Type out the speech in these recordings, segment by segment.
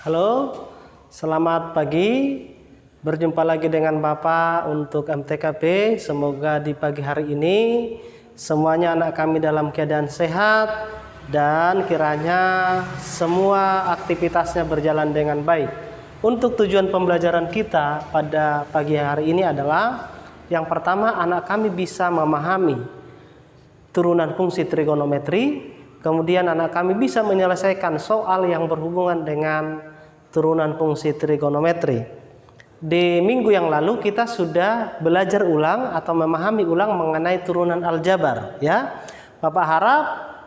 Halo, selamat pagi. Berjumpa lagi dengan Bapak untuk MTKP. Semoga di pagi hari ini semuanya anak kami dalam keadaan sehat dan kiranya semua aktivitasnya berjalan dengan baik. Untuk tujuan pembelajaran kita pada pagi hari ini adalah yang pertama, anak kami bisa memahami turunan fungsi trigonometri. Kemudian anak kami bisa menyelesaikan soal yang berhubungan dengan turunan fungsi trigonometri. Di minggu yang lalu kita sudah belajar ulang atau memahami ulang mengenai turunan aljabar, ya. Bapak harap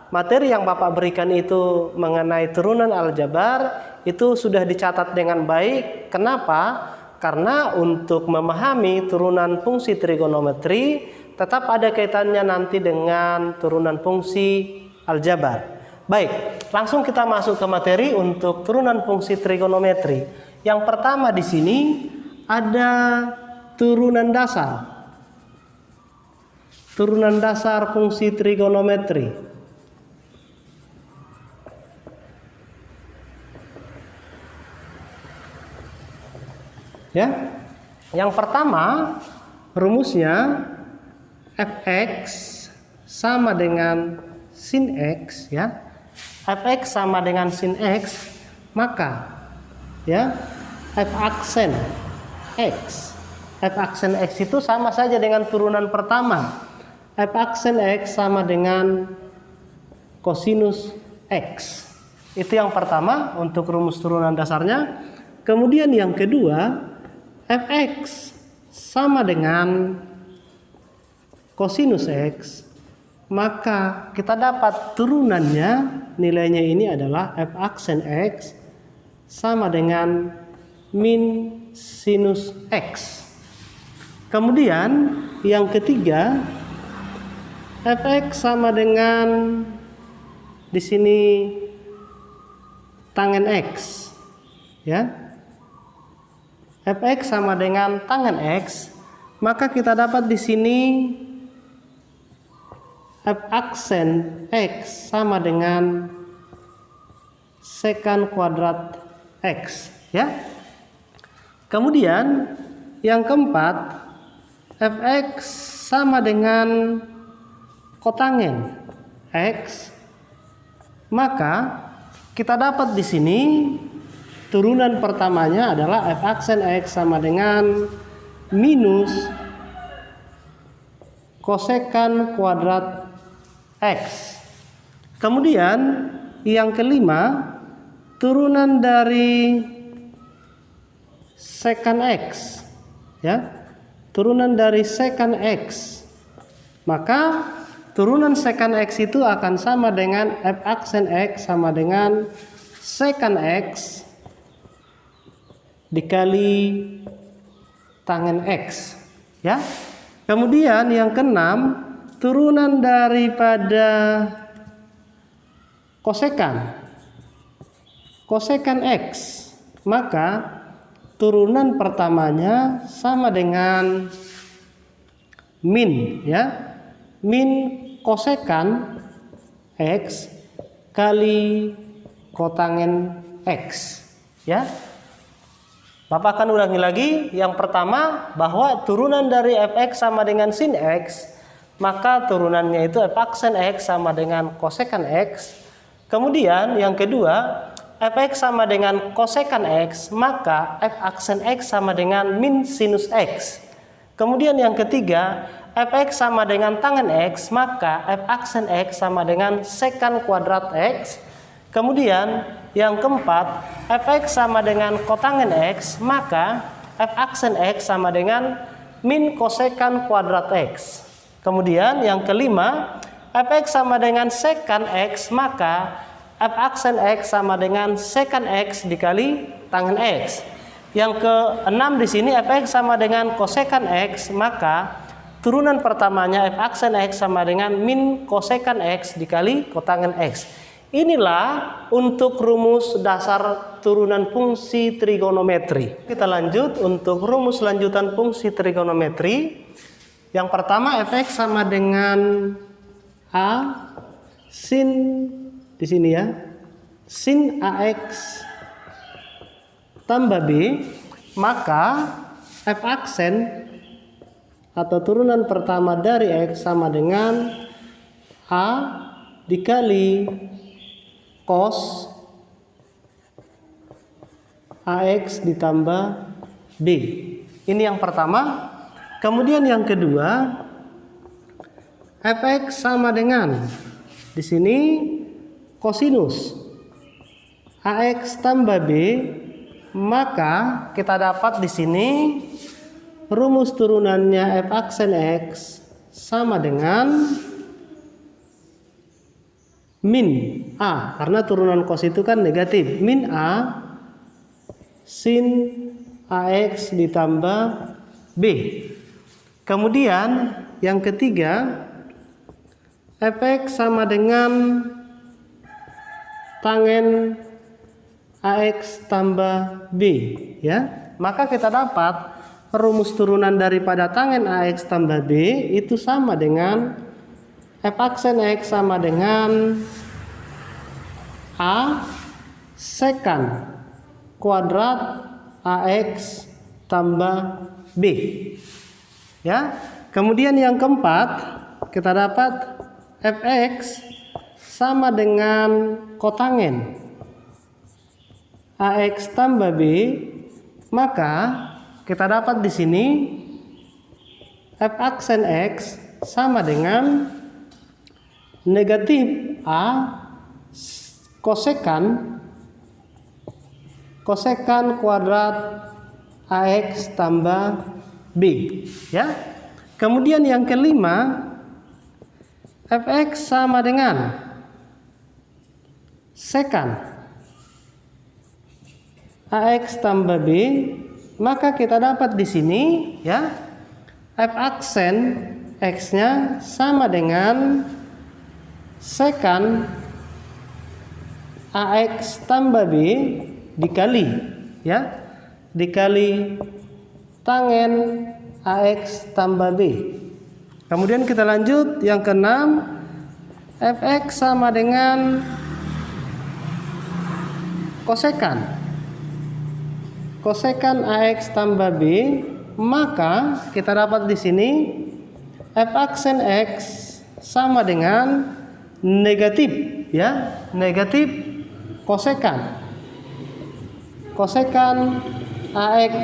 materi yang Bapak berikan itu mengenai turunan aljabar itu sudah dicatat dengan baik. Kenapa? Karena untuk memahami turunan fungsi trigonometri tetap ada kaitannya nanti dengan turunan fungsi aljabar. Baik, langsung kita masuk ke materi untuk turunan fungsi trigonometri. Yang pertama di sini ada turunan dasar. Turunan dasar fungsi trigonometri. Ya. Yang pertama, rumusnya fx sama dengan sin x, ya. Fx sama dengan sin x, maka ya f aksen x itu sama saja dengan turunan pertama. F aksen x sama dengan kosinus x. Itu yang pertama untuk rumus turunan dasarnya. Kemudian yang kedua, fx sama dengan kosinus x, maka kita dapat turunannya, nilainya ini adalah f aksen x sama dengan min sinus x. Kemudian yang ketiga, fx sama dengan di sini tangen x, ya. Fx sama dengan tangen x, maka kita dapat di sini f aksen x sama dengan sekant kuadrat x, ya. Kemudian yang keempat, fx sama dengan kotangen x, maka kita dapat di sini turunan pertamanya adalah f aksen x sama dengan minus kosekan kuadrat x. Kemudian yang kelima, turunan dari sekant x, ya, turunan dari sekant x, maka turunan sekant x itu akan sama dengan f aksen x sama dengan sekant x dikali tangen x, ya. Kemudian yang keenam, turunan daripada kosekan x, maka turunan pertamanya sama dengan min, ya, min kosekan x kali kotangen x, ya. Bapak akan ulangi lagi. Yang pertama, bahwa turunan dari fx sama dengan sin x, maka turunannya itu f aksen x sama dengan kosekan x. Kemudian yang kedua, fx sama dengan kosekan x, maka f aksen x sama dengan min sinus x. Kemudian yang ketiga, fx sama dengan tangen x, maka f aksen x sama dengan sekant kuadrat x. Kemudian yang keempat, fx sama dengan kotangen x, maka f aksen x sama dengan min kosekan kuadrat x. Kemudian yang kelima, fx sama dengan sekant x, maka f aksen x sama dengan sekant x dikali tangen x. Yang keenam di sini, fx sama dengan kosekan x, maka turunan pertamanya f aksen x sama dengan min kosekan x dikali kotangen x. Inilah untuk rumus dasar turunan fungsi trigonometri. Kita lanjut untuk rumus lanjutan fungsi trigonometri. Yang pertama, fx sama dengan a sin di sini, ya, sin ax tambah B, maka F aksen atau turunan pertama dari X sama dengan A dikali cos AX ditambah B. Ini yang pertama. Kemudian yang kedua, Fx sama dengan di sini kosinus AX tambah B, maka kita dapat di sini rumus turunannya F aksen X sama dengan min A, karena turunan cos itu kan negatif, min A sin AX ditambah B. Kemudian yang ketiga, Fx sama dengan tangen AX tambah B, ya. Maka kita dapat rumus turunan daripada tangen AX tambah B itu sama dengan F aksen X sama dengan A sekan kuadrat AX tambah B, ya. Kemudian yang keempat, kita dapat Fx sama dengan kotangen AX tambah B, maka kita dapat di sini F aksen X sama dengan negatif A kosekan kuadrat AX tambah B, ya. Kemudian yang kelima, Fx sama dengan sekan AX tambah B, maka kita dapat di sini, ya, F aksen X-nya sama dengan sekan AX tambah B dikali, ya, dikali tangen AX tambah B. Kemudian kita lanjut yang keenam, Fx sama dengan kosekan AX tambah B, maka kita dapat di sini F aksen X sama dengan negatif, ya, negatif kosekan AX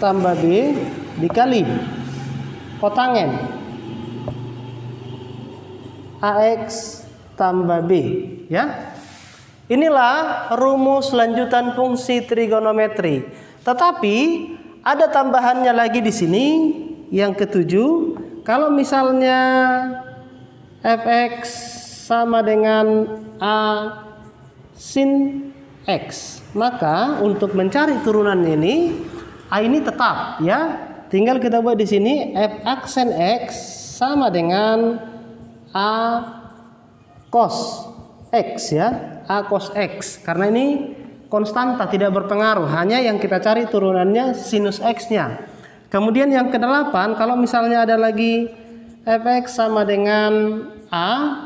tambah B dikali kotangen AX tambah B, ya. Inilah rumus lanjutan fungsi trigonometri. Tetapi ada tambahannya lagi di sini yang ketujuh. Kalau misalnya Fx sama dengan A sin X, maka untuk mencari turunan ini A ini tetap, ya. Tinggal kita buat di sini F aksen X sama dengan A cos X, ya. A cos X, karena ini konstanta tidak berpengaruh, hanya yang kita cari turunannya sinus X-nya. Kemudian yang kedelapan, kalau misalnya ada lagi Fx sama dengan A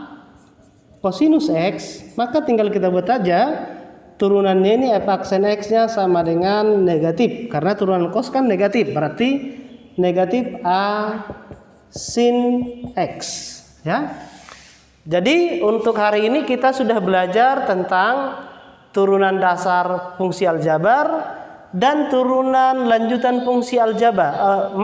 kosinus X, maka tinggal kita buat aja turunannya ini F aksen X-nya sama dengan negatif, karena turunan cos kan negatif, berarti negatif A sin X, ya. Jadi untuk hari ini kita sudah belajar tentang turunan dasar fungsi aljabar dan turunan lanjutan fungsi aljabar.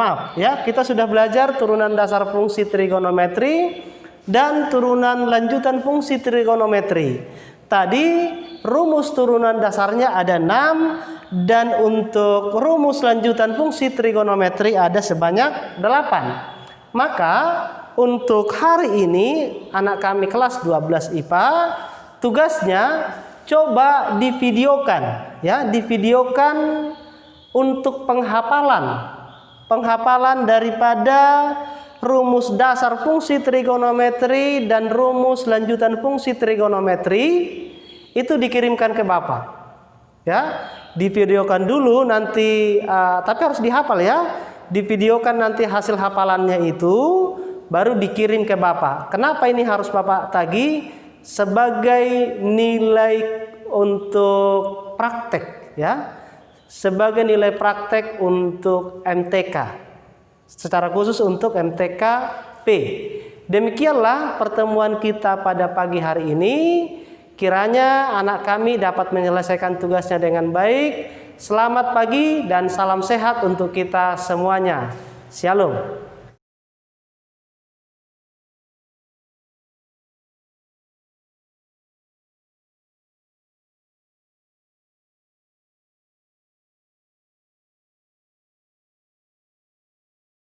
Kita sudah belajar turunan dasar fungsi trigonometri dan turunan lanjutan fungsi trigonometri. Tadi rumus turunan dasarnya ada 6 dan untuk rumus lanjutan fungsi trigonometri ada sebanyak 8. Maka untuk hari ini anak kami kelas 12 IPA tugasnya coba divideokan, ya, divideokan untuk penghafalan daripada rumus dasar fungsi trigonometri dan rumus lanjutan fungsi trigonometri itu dikirimkan ke Bapak, ya. Divideokan dulu nanti, tapi harus dihafal, ya. Divideokan nanti hasil hafalannya itu baru dikirim ke Bapak. Kenapa ini harus Bapak tagih? Sebagai nilai untuk praktek, ya. sebagai nilai praktek untuk MTK, secara khusus untuk MTK P. Demikianlah pertemuan kita pada pagi hari ini. Kiranya anak kami dapat menyelesaikan tugasnya dengan baik. Selamat pagi dan salam sehat untuk kita semuanya. Shalom.